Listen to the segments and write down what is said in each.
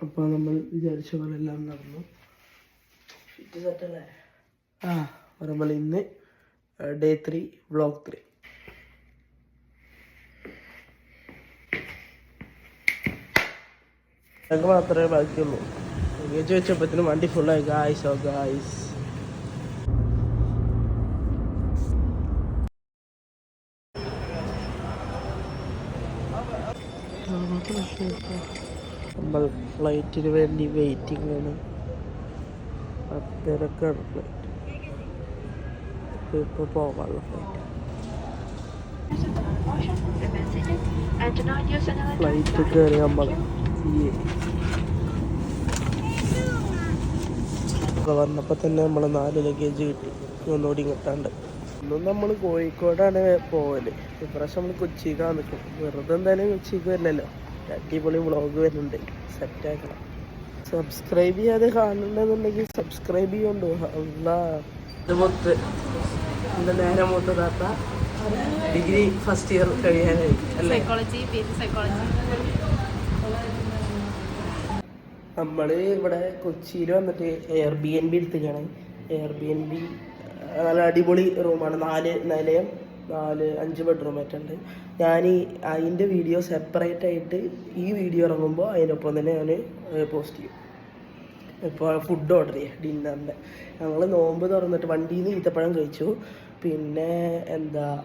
അപ്പോൾ നമ്മൾ വിചാരിച്ച പോലെ എല്ലാം നടന്നു. ഫിറ്റ് സെറ്റല്ലേ? നമ്മൾ ഇന്ന് ഡേ 3 വ്ളോഗ് 3. ഞങ്ങൾക്ക് മാത്രമേ ബാക്കിയുള്ളൂ. ലഗേജ് വെച്ചപ്പോഴത്തേനും വണ്ടി ഫുള്ളായി. ഗായ്സ് നമ്മൾ ഫ്ലൈറ്റിന് വേണ്ടി വെയിറ്റിംഗ് ആണ്. 10:30 ഫ്ലൈറ്റ്. ഇപ്പോൾ പോകാനുള്ള ഫ്ലൈറ്റ് കയറി നമ്മൾ വന്നപ്പോൾ തന്നെ നമ്മൾ 4 ലഗേജ് കിട്ടി. ഒന്നുകൂടി കിട്ടാണ്ട്. ഇന്നും നമ്മൾ കോഴിക്കോടാണ് പോകല്. ഇപ്രാവശ്യം നമ്മൾ കൊച്ചിക്കാണ് നിൽക്കും. വെറുതെ എന്തായാലും കൊച്ചിക്ക് വരില്ലല്ലോ. അടിപൊളി വ്ളോഗ് വരുന്നുണ്ട്, സെറ്റാക്കണം. സബ്സ്ക്രൈബ് ചെയ്യാതെ കാണുന്നുണ്ടെന്നുണ്ടെങ്കിൽ സബ്സ്ക്രൈബ് ചെയ്യുന്നുണ്ടോ? ഇത് മൊത്ത് എൻ്റെ നേരെ മൊത്തതാത്ത ഡിഗ്രി ഫസ്റ്റ് ഇയർ കഴിയാനായി അല്ലേ? നമ്മൾ ഇവിടെ കൊച്ചിയിൽ വന്നിട്ട് Airbnb എടുത്തിട്ടാണ്. Airbnb നല്ല അടിപൊളി റൂമാണ്. 4 നിലയും 5 ബെഡ്റൂം ആയിട്ടുണ്ട്. ഞാൻ അതിൻ്റെ വീഡിയോ സെപ്പറേറ്റ് ആയിട്ട് ഈ വീഡിയോ ഇറങ്ങുമ്പോൾ അതിനൊപ്പം തന്നെ ഞാൻ പോസ്റ്റ് ചെയ്യും. ഇപ്പോൾ ഫുഡ് ഓർഡർ ചെയ്യാം ഡിന്നറിൻ്റെ. ഞങ്ങൾ നോമ്പ് തുറന്നിട്ട് വണ്ടിയിൽ നിന്ന് ഈത്തപ്പഴം കഴിച്ചു. പിന്നെ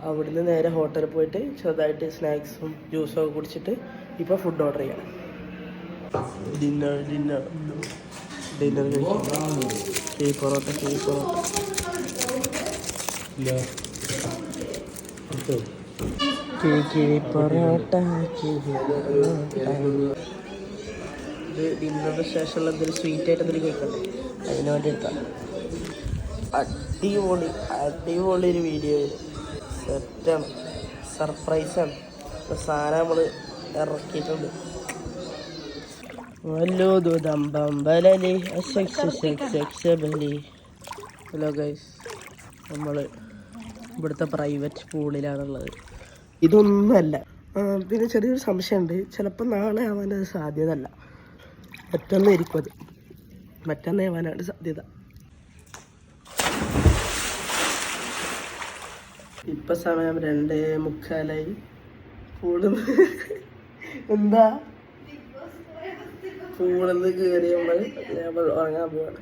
അവിടുന്ന് നേരെ ഹോട്ടലിൽ പോയിട്ട് ചെറുതായിട്ട് സ്നാക്സും ജ്യൂസും ഒക്കെ കുടിച്ചിട്ട് ഇപ്പോൾ ഫുഡ് ഓർഡർ ചെയ്യണം. ഡിന്നർ കഴിക്കണം. കീ പൊറോട്ട ഇത് ഡിന്നറിന് ശേഷമുള്ള എന്തെങ്കിലും സ്വീറ്റ് ആയിട്ട് എന്തെങ്കിലും കഴിക്കണ്ടേ, അതിന് വേണ്ടി എടുക്കാം. അടിപൊളി ഒരു വീഡിയോ സെറ്റാണ്. സർപ്രൈസാണ്. സാധനം നമ്മൾ ഇറക്കിയിട്ടുണ്ട്. ഹലോ ഗൈസ്, നമ്മൾ ഇവിടുത്തെ പ്രൈവറ്റ് പൂളിലാണുള്ളത്. ഇതൊന്നുമല്ല. പിന്നെ ചെറിയൊരു സംശയമുണ്ട്. ചിലപ്പോൾ നാളെ ആവാനത് സാധ്യത അല്ല. മറ്റന്നായിരിക്കും അത്. മറ്റന്നാവാനാണ് സാധ്യത. ഇപ്പം സമയം 2:45. പൂളിന്ന് കയറി നമ്മൾ ഉറങ്ങാൻ പോവാണ്.